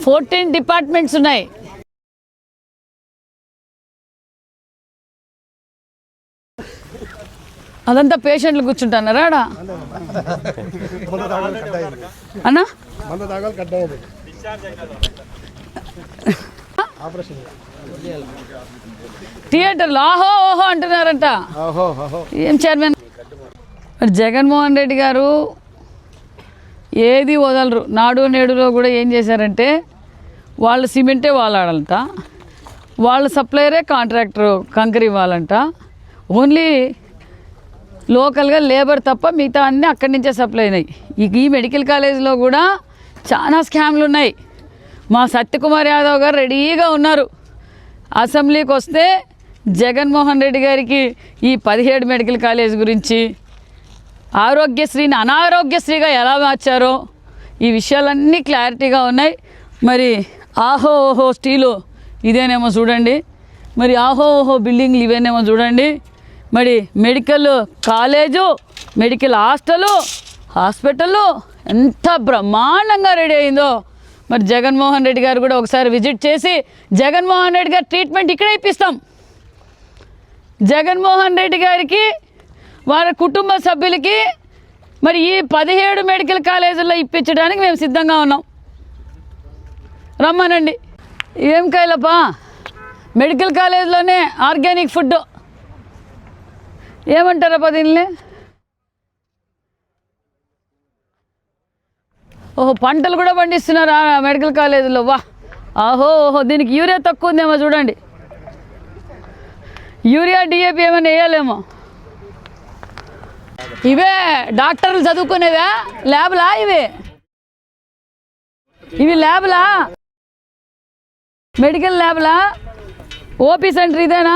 14 departments ఉన్నాయి. అదంతా పేషెంట్లు కూర్చుంటున్నారా ఆడ అన్నా? థియేటర్లు ఆహో ఓహో అంటున్నారంట. ఏం చైర్మన్ మరి జగన్మోహన్ రెడ్డి గారు ఏది వదలరు. నాడు నేడులో కూడా ఏం చేశారంటే వాళ్ళ సిమెంటే వాడాలంట, వాళ్ళ సప్లయరే కాంట్రాక్టర్ కంకర్ ఇవ్వాలంట, ఓన్లీ లోకల్గా లేబర్ తప్ప మిగతా అన్నీ అక్కడి నుంచే సప్లై అయినాయి. ఈ మెడికల్ కాలేజీలో కూడా చాలా స్కామ్లు ఉన్నాయి. మా సత్యకుమార్ యాదవ్ గారు రెడీగా ఉన్నారు. అసెంబ్లీకి వస్తే జగన్మోహన్ రెడ్డి గారికి ఈ 17 మెడికల్ కాలేజ్ గురించి, ఆరోగ్యశ్రీని అనారోగ్యశ్రీగా ఎలా మార్చారో ఈ విషయాలన్నీ క్లారిటీగా ఉన్నాయి. మరి ఆహో ఓహో స్టీలు ఇదేనేమో చూడండి, మరి ఆహో ఓహో బిల్డింగ్లు ఇవేనేమో చూడండి. మరి మెడికల్ కాలేజు, మెడికల్ హాస్పిటల్ ఎంత బ్రహ్మాండంగా రెడీ అయిందో. మరి జగన్మోహన్ రెడ్డి గారు కూడా ఒకసారి విజిట్ చేసి జగన్మోహన్ రెడ్డి గారి ట్రీట్మెంట్ ఇక్కడే ఇప్పిస్తాం. జగన్మోహన్ రెడ్డి గారికి వారి కుటుంబ సభ్యులకి మరి ఈ 17 మెడికల్ కాలేజీల్లో ఇప్పించడానికి మేము సిద్ధంగా ఉన్నాం. రమ్మనండి. ఏం కాయలప్పా, మెడికల్ కాలేజీలోనే ఆర్గానిక్ ఫుడ్ ఏమంటారప్పా దీనిని? ఓహో, పంటలు కూడా పండిస్తున్నారు మెడికల్ కాలేజీలో. వా ఆహో ఓహో, దీనికి యూరియా తక్కువ ఉందేమో చూడండి. యూరియా డిఏపి ఏమైనా వేయాలేమో. ఇవే డాక్టర్లు చదువుకునేవా? ల్యాబ్లా ఇవి ల్యాబ్లా? మెడికల్ ల్యాబ్లా? ఓపీ సెంటర్ ఇదేనా?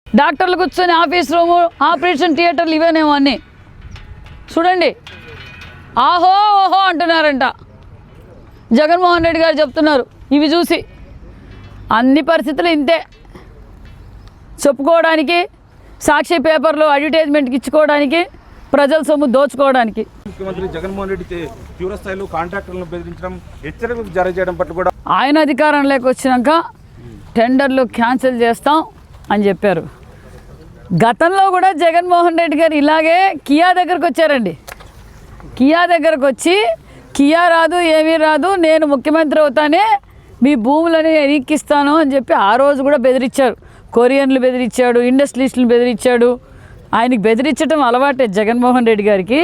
డాక్టర్లు కూర్చొని ఆఫీస్ రూము, ఆపరేషన్ థియేటర్లు ఇవేనేమో అన్నీ చూడండి. ఆహో ఓహో అంటున్నారంట. జగన్మోహన్ రెడ్డి గారు చెప్తున్నారు. ఇవి చూసి అన్ని పరిస్థితులు ఇంతే. చెప్పుకోవడానికి, సాక్షి పేపర్లో అడ్వర్టైజ్మెంట్కి ఇచ్చుకోవడానికి, ప్రజల సొమ్ము దోచుకోవడానికి. ముఖ్యమంత్రి జగన్మోహన్ రెడ్డి తీవ్ర స్థాయిలో కాంట్రాక్టర్లను బెదిరించడం, హెచ్చరికలు జారీ చేయడం పట్ల కూడా ఆయన అధికారంలోకి వచ్చినాక టెండర్లు క్యాన్సిల్ చేస్తాం అని చెప్పారు. గతంలో కూడా జగన్మోహన్ రెడ్డి గారు ఇలాగే కియా దగ్గరకు వచ్చారండి. కియా దగ్గరకు వచ్చి కియా రాదు, ఏమీ రాదు, నేను ముఖ్యమంత్రి అవుతానే మీ భూములని ఎనిక్కిస్తాను అని చెప్పి ఆ రోజు కూడా బెదిరించారు. కొరియన్లు బెదిరించాడు, ఇండస్ట్రియలిస్టులు బెదిరించాడు. ఆయనకి బెదిరించడం అలవాటే జగన్మోహన్ రెడ్డి గారికి.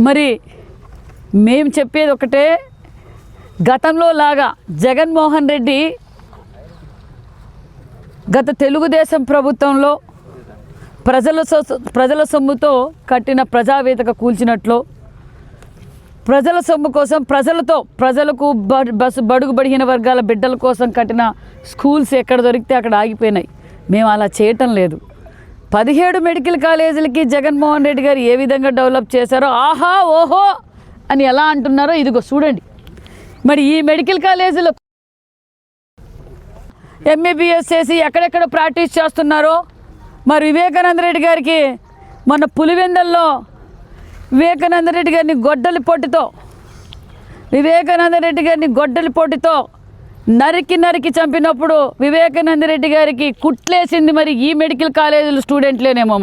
మరి మేము చెప్పేది ఒకటే, గతంలో లాగా జగన్మోహన్ రెడ్డి గత తెలుగుదేశం ప్రభుత్వంలో ప్రజల సొమ్ముతో కట్టిన ప్రజావేదిక కూల్చినట్లు, ప్రజల సొమ్ము కోసం ప్రజలకు బడుగు బడిగిన వర్గాల బిడ్డల కోసం కట్టిన స్కూల్స్ ఎక్కడ దొరికితే అక్కడ ఆగిపోయినాయి. మేము అలా చేయటం లేదు. 17 మెడికల్ కాలేజీలకి జగన్మోహన్ రెడ్డి గారు ఏ విధంగా డెవలప్ చేశారో ఆహా ఓహో అని ఎలా అంటున్నారో ఇదిగో చూడండి. మరి ఈ మెడికల్ కాలేజీలో ఎంబీబీఎస్ చేసి ఎక్కడెక్కడ ప్రాక్టీస్ చేస్తున్నారో, మరి వివేకానంద రెడ్డి గారికి మన పులివెందల్లో వివేకానంద రెడ్డి గారిని గొడ్డలి పొట్టితో నరికి చంపినప్పుడు వివేకానంద రెడ్డి గారికి కుట్లేసింది మరి ఈ మెడికల్ కాలేజీల స్టూడెంట్లేనేమో.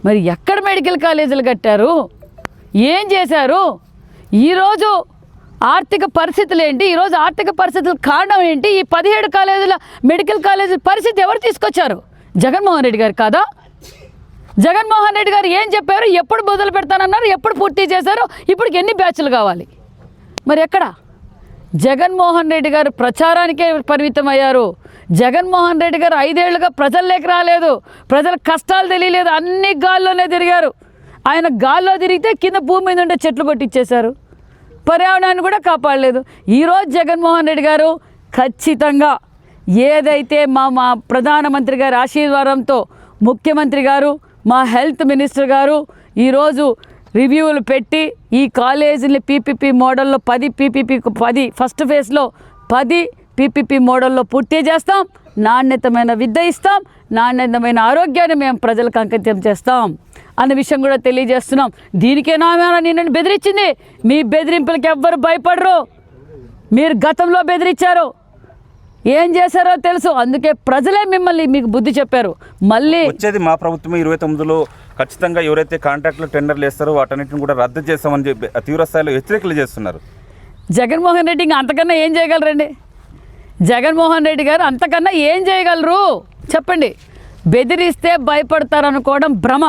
మరి ఎక్కడ మెడికల్ కాలేజీలు కట్టారు, ఏం చేశారు? ఈరోజు ఆర్థిక పరిస్థితులు ఏంటి? ఈరోజు ఆర్థిక పరిస్థితుల కారణం ఏంటి? ఈ 17 కాలేజీల మెడికల్ కాలేజీల పరిస్థితి ఎవరు తీసుకొచ్చారు? జగన్మోహన్ రెడ్డి గారు కాదా? జగన్మోహన్ రెడ్డి గారు ఏం చెప్పారు? ఎప్పుడు మొదలు పెడతానన్నారు? ఎప్పుడు పూర్తి చేశారు? ఇప్పటికి ఎన్ని బ్యాచ్లు కావాలి? మరి ఎక్కడ? జగన్మోహన్ రెడ్డి గారు ప్రచారానికే పరిమితం అయ్యారు. జగన్మోహన్ రెడ్డి గారు 5 ఏళ్లుగా ప్రజల్లోకి రాలేదు. ప్రజల కష్టాలు తెలియలేదు. అన్ని గాల్లోనే తిరిగారు. ఆయన గాల్లో తిరిగితే కింద భూమి మీద ఉండే చెట్లు కొట్టించేశారు. పర్యావరణాన్ని కూడా కాపాడలేదు. ఈరోజు జగన్మోహన్ రెడ్డి గారు ఖచ్చితంగా ఏదైతే మా ప్రధానమంత్రి గారి ఆశీర్వాదంతో ముఖ్యమంత్రి గారు, మా హెల్త్ మినిస్టర్ గారు ఈరోజు రివ్యూలు పెట్టి ఈ కాలేజీని పీపీపీ మోడల్లో 10 ఫస్ట్ ఫేజ్లో 10 పీపీపీ మోడల్లో పూర్తి చేస్తాం. నాణ్యతమైన విద్య ఇస్తాం, నాణ్యతమైన ఆరోగ్యాన్ని మేము ప్రజలకు అంకితం చేస్తాం అన్న విషయం కూడా తెలియజేస్తున్నాం. దీనికేనా నిన్ను బెదిరించింది? మీ బెదిరింపులకి ఎవ్వరు భయపడరు. మీరు గతంలో బెదిరించారు, ఏం చేశారో తెలుసు. అందుకే ప్రజలే మిమ్మల్ని మీకు బుద్ధి చెప్పారు. మళ్ళీ వచ్చేది మా ప్రభుత్వమే 29లో ఖచ్చితంగా ఎవరైతే కాంట్రాక్టులు టెండర్లు వేస్తారో వాటన్నిటిని కూడా రద్దు చేస్తామని చెప్పి తీవ్ర స్థాయిలో హెచ్చరికలు చేస్తున్నారు. జగన్మోహన్ రెడ్డి ఇంకా అంతకన్నా ఏం చేయగలరండి? జగన్మోహన్ రెడ్డి గారు అంతకన్నా ఏం చేయగలరు చెప్పండి? బెదిరిస్తే భయపడతారనుకోవడం భ్రమ.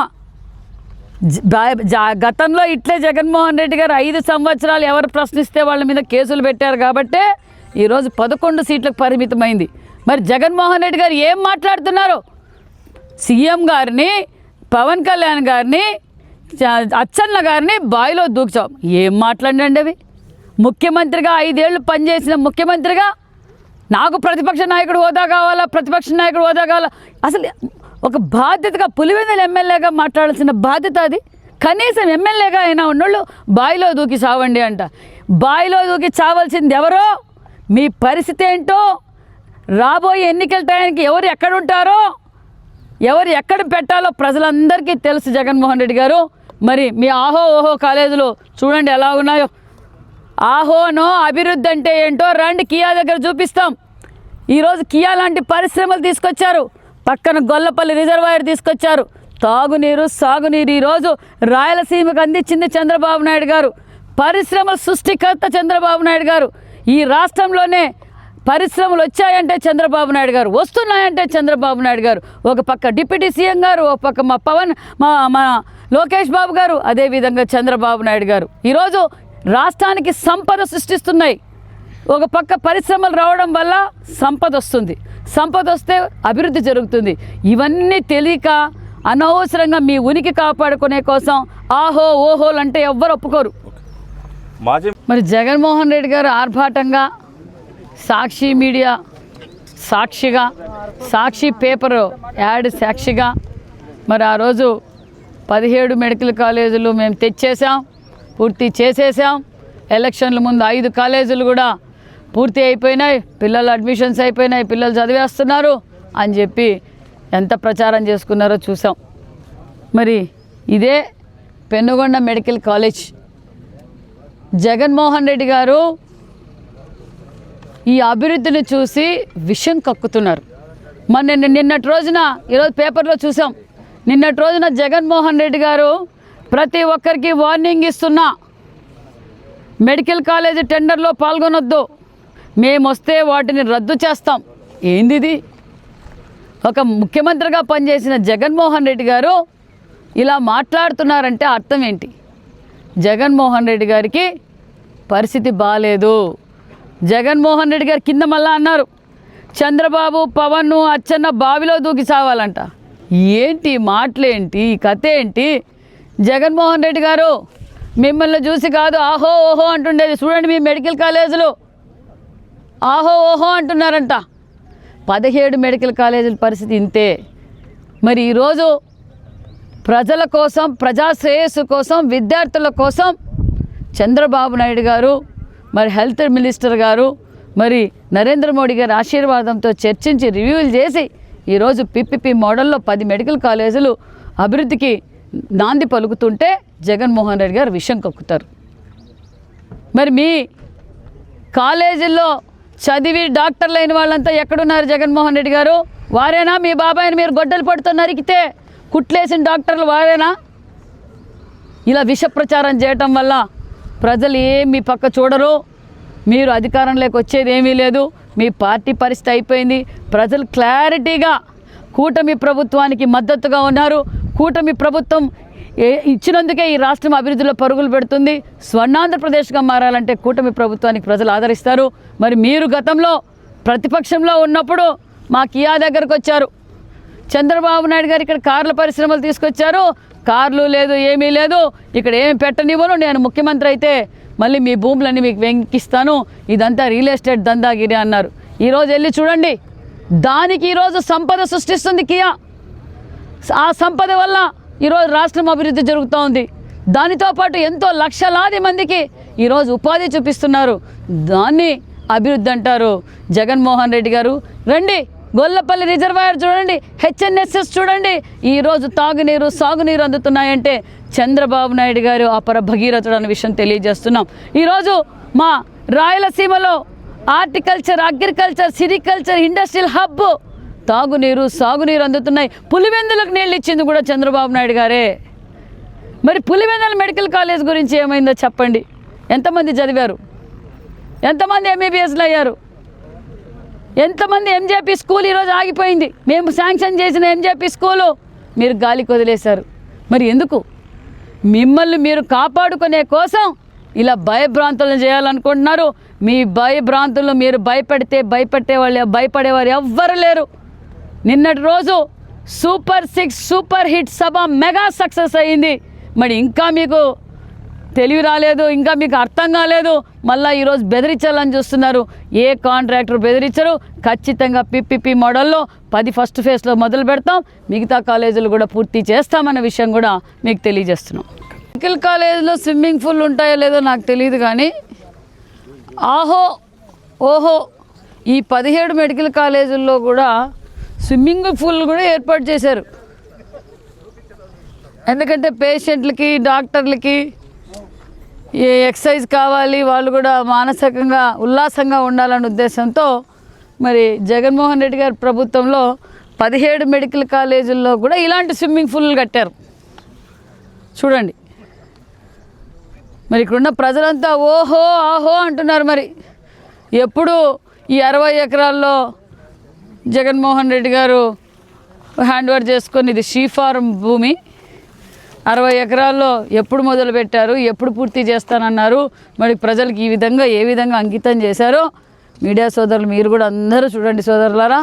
గతంలో ఇట్లే జగన్మోహన్ రెడ్డి గారు 5 సంవత్సరాలు ఎవరు ప్రశ్నిస్తే వాళ్ళ మీద కేసులు పెట్టారు కాబట్టే ఈరోజు 11 సీట్లకు పరిమితమైంది. మరి జగన్మోహన్ రెడ్డి గారు ఏం మాట్లాడుతున్నారు? సీఎం గారిని, పవన్ కళ్యాణ్ గారిని, అచ్చెన్న గారిని బావిలో దూకుచాం. ఏం మాట్లాడండి అవి? ముఖ్యమంత్రిగా 5 ఏళ్ళు పనిచేసిన ముఖ్యమంత్రిగా నాకు ప్రతిపక్ష నాయకుడు హోదా కావాలా, ప్రతిపక్ష నాయకుడు హోదా కావాలా? అసలు ఒక బాధ్యతగా పులివెందుల ఎమ్మెల్యేగా మాట్లాడాల్సిన బాధ్యత అది. కనీసం ఎమ్మెల్యేగా అయినా ఉన్నోళ్ళు బావిలో దూకి చావండి అంట. బావిలో దూకి చావాల్సింది ఎవరో? మీ పరిస్థితి ఏంటో, రాబోయే ఎన్నికల టైంకి ఎవరు ఎక్కడుంటారో, ఎవరు ఎక్కడ పెట్టాలో ప్రజలందరికీ తెలుసు జగన్మోహన్ రెడ్డి గారు. మరి మీ ఆహో ఓహో కాలేజీలు చూడండి ఎలా ఉన్నాయో. ఆహోనో అభివృద్ధి అంటే ఏంటో రండి కియా దగ్గర చూపిస్తాం. ఈరోజు కియా లాంటి పరిశ్రమలు తీసుకొచ్చారు, పక్కన గొల్లపల్లి రిజర్వాయర్ తీసుకొచ్చారు. తాగునీరు, సాగునీరు ఈరోజు రాయలసీమకు అందించింది చంద్రబాబు నాయుడు గారు. పరిశ్రమల సృష్టికర్త చంద్రబాబు నాయుడు గారు. ఈ రాష్ట్రంలోనే పరిశ్రమలు వచ్చాయంటే చంద్రబాబు నాయుడు గారు, వస్తున్నాయంటే చంద్రబాబు నాయుడు గారు. ఒక పక్క డిప్యూటీ సీఎం గారు, ఒక పక్క మా లోకేష్ బాబు గారు, అదేవిధంగా చంద్రబాబు నాయుడు గారు ఈరోజు రాష్ట్రానికి సంపద సృష్టిస్తున్నాయి. ఒక పక్క పరిశ్రమలు రావడం వల్ల సంపద వస్తుంది, సంపద వస్తే అభివృద్ధి జరుగుతుంది. ఇవన్నీ తెలియక అనవసరంగా మీ ఉనికి కాపాడుకునే కోసం ఆహో ఓహోలు అంటే ఎవ్వరు ఒప్పుకోరు. మరి జగన్మోహన్ రెడ్డి గారు ఆర్భాటంగా సాక్షి మీడియా సాక్షిగా, సాక్షి పేపరు యాడ్ సాక్షిగా మరి ఆ రోజు 17 మెడికల్ కాలేజీలు మేము తెచ్చేసాం, పూర్తి చేసేసాం. ఎలక్షన్ల ముందు 5 కాలేజీలు కూడా పూర్తి అయిపోయినాయి, పిల్లల అడ్మిషన్స్ అయిపోయినాయి, పిల్లలు చదివేస్తున్నారు అని చెప్పి ఎంత ప్రచారం చేసుకున్నారో చూసాం. మరి ఇదే పెనుగొండ మెడికల్ కాలేజ్ జగన్మోహన్ రెడ్డి గారు ఈ అభివృద్ధిని చూసి విషం కక్కుతున్నారు. మన నిన్నటి రోజున ఈరోజు పేపర్లో చూసాం, నిన్నటి రోజున జగన్మోహన్ రెడ్డి గారు ప్రతి ఒక్కరికి వార్నింగ్ ఇస్తున్నా, మెడికల్ కాలేజీ టెండర్లో పాల్గొనొద్దు, మేము వస్తే వాటిని రద్దు చేస్తాం. ఏంది? ఒక ముఖ్యమంత్రిగా పనిచేసిన జగన్మోహన్ రెడ్డి గారు ఇలా మాట్లాడుతున్నారంటే అర్థం ఏంటి? జగన్మోహన్ రెడ్డి గారికి పరిస్థితి బాగాలేదు. జగన్మోహన్ రెడ్డి గారు కింద మళ్ళా అన్నారు, చంద్రబాబు, పవన్, అచ్చెన్న బావిలో దూకి సావాలంట. ఏంటి మాటలేంటి, కథ ఏంటి? జగన్మోహన్ రెడ్డి గారు మిమ్మల్ని చూసి కాదు ఆహో ఓహో అంటుండేది. చూడండి మీ మెడికల్ కాలేజీలు ఆహో ఓహో అంటున్నారంట. 17 మెడికల్ కాలేజీల పరిస్థితి ఇంతే. మరి ఈరోజు ప్రజల కోసం, ప్రజా శ్రేయస్సు కోసం, విద్యార్థుల కోసం చంద్రబాబు నాయుడు గారు, మరి హెల్త్ మినిస్టర్ గారు, మరి నరేంద్ర మోడీ గారి ఆశీర్వాదంతో చర్చించి రివ్యూలు చేసి ఈరోజు పిపిపి మోడల్లో 10 మెడికల్ కాలేజీలు అభివృద్ధికి నాంది పలుకుతుంటే జగన్మోహన్ రెడ్డి గారు విషం కక్కుతారు. మరి మీ కాలేజీల్లో చదివి డాక్టర్లు అయిన వాళ్ళంతా ఎక్కడున్నారు జగన్మోహన్ రెడ్డి గారు? వారేనా? మీ బాబాయిని మీరు గొడ్డలు పడుతూ నరికితే కుట్లేసిన డాక్టర్లు వారేనా? ఇలా విష ప్రచారం చేయటం వల్ల ప్రజలు ఏమి పక్క చూడరు. మీరు అధికారంలోకి వచ్చేది ఏమీ లేదు. మీ పార్టీ పరిస్థితి అయిపోయింది. ప్రజలు క్లారిటీగా కూటమి ప్రభుత్వానికి మద్దతుగా ఉన్నారు. కూటమి ప్రభుత్వం ఇచ్చినందుకే ఈ రాష్ట్రం అభివృద్ధిలో పరుగులు పెడుతుంది. స్వర్ణాంధ్రప్రదేశ్గా మారాలంటే కూటమి ప్రభుత్వానికి ప్రజలు ఆదరిస్తారు. మరి మీరు గతంలో ప్రతిపక్షంలో ఉన్నప్పుడు మా కియా దగ్గరకు వచ్చారు. చంద్రబాబు నాయుడు గారు ఇక్కడ కార్ల పరిశ్రమలు తీసుకొచ్చారు. కార్లు లేదు, ఏమీ లేదు, ఇక్కడ ఏమి పెట్టనివ్వను, నేను ముఖ్యమంత్రి అయితే మళ్ళీ మీ భూములన్నీ మీకు వెంకిస్తాను, ఇదంతా రియల్ ఎస్టేట్ దందాగిరి అన్నారు. ఈరోజు వెళ్ళి చూడండి, దానికి ఈరోజు సంపద సృష్టిస్తుంది కియా. ఆ సంపద వల్ల ఈరోజు రాష్ట్రం అభివృద్ధి జరుగుతూ ఉంది. దానితో పాటు ఎంతో లక్షలాది మందికి ఈరోజు ఉపాధి చూపిస్తున్నారు. దాన్ని అభివృద్ధి అంటారు. జగన్మోహన్ రెడ్డి గారు రండి, గొల్లపల్లి రిజర్వాయర్ చూడండి, హెచ్ఎన్ఎస్ఎస్ చూడండి, ఈరోజు తాగునీరు, సాగునీరు అందుతున్నాయంటే చంద్రబాబు నాయుడు గారు అపర భగీరథుడు అనే విషయం తెలియజేస్తున్నాం. ఈరోజు మా రాయలసీమలో horticulture, agriculture, sericulture, industrial hub, తాగునీరు, సాగునీరు అందుతున్నాయి. పులివెందులకు నీళ్ళు ఇచ్చింది కూడా చంద్రబాబు నాయుడు గారే. మరి పులివెందుల మెడికల్ కాలేజ్ గురించి ఏమైందో చెప్పండి. ఎంతమంది చదివారు? ఎంతమంది ఎంబీబీఎస్లు అయ్యారు? ఎంతమంది ఎంజేపీ స్కూల్ ఈరోజు ఆగిపోయింది. మేము శాంక్షన్ చేసిన ఎంజేపీ స్కూలు మీరు గాలికి వదిలేశారు. మరి ఎందుకు? మిమ్మల్ని మీరు కాపాడుకునే కోసం ఇలా భయభ్రాంతులను చేయాలనుకుంటున్నారు. మీ భయభ్రాంతులు మీరు భయపడేవారు ఎవ్వరు లేరు. నిన్నటి రోజు సూపర్ 6 సూపర్ హిట్ సభ మెగా సక్సెస్ అయ్యింది. మరి ఇంకా మీకు తెలివి రాలేదు, ఇంకా మీకు అర్థం కాలేదు. మళ్ళీ ఈరోజు బెదిరించాలని చూస్తున్నారు. ఏ కాంట్రాక్టర్ బెదిరించరు. ఖచ్చితంగా PPP మోడల్లో 10 ఫస్ట్ ఫేజ్లో మొదలు పెడతాం. మిగతా కాలేజీలు కూడా పూర్తి చేస్తామన్న విషయం కూడా మీకు తెలియజేస్తున్నాం. మెడికల్ కాలేజీలో స్విమ్మింగ్ పూల్ ఉంటాయో లేదో నాకు తెలియదు, కానీ ఓహో ఈ 17 మెడికల్ కాలేజీల్లో కూడా స్విమ్మింగ్ పూల్ కూడా ఏర్పాటు చేశారు. ఎందుకంటే పేషెంట్లకి, డాక్టర్లకి ఎక్సర్సైజ్ కావాలి, వాళ్ళు కూడా మానసికంగా ఉల్లాసంగా ఉండాలనే ఉద్దేశంతో మరి జగన్మోహన్ రెడ్డి గారి ప్రభుత్వంలో 17 మెడికల్ కాలేజీల్లో కూడా ఇలాంటి స్విమ్మింగ్ పూల్లు కట్టారు. చూడండి, మరి ఇక్కడున్న ప్రజలంతా ఓహో ఆహో అంటున్నారు. మరి ఎప్పుడు ఈ 60 ఎకరాల్లో జగన్మోహన్ రెడ్డి గారు హ్యాండ్ ఓవర్ చేసుకొని, ఇది షీ ఫార్మ్ భూమి, 60 ఎకరాల్లో ఎప్పుడు మొదలుపెట్టారు, ఎప్పుడు పూర్తి చేస్తానన్నారు? మరి ప్రజలకు ఏ విధంగా అంకితం చేశారో మీడియా సోదరులు మీరు కూడా అందరూ చూడండి సోదరులారా.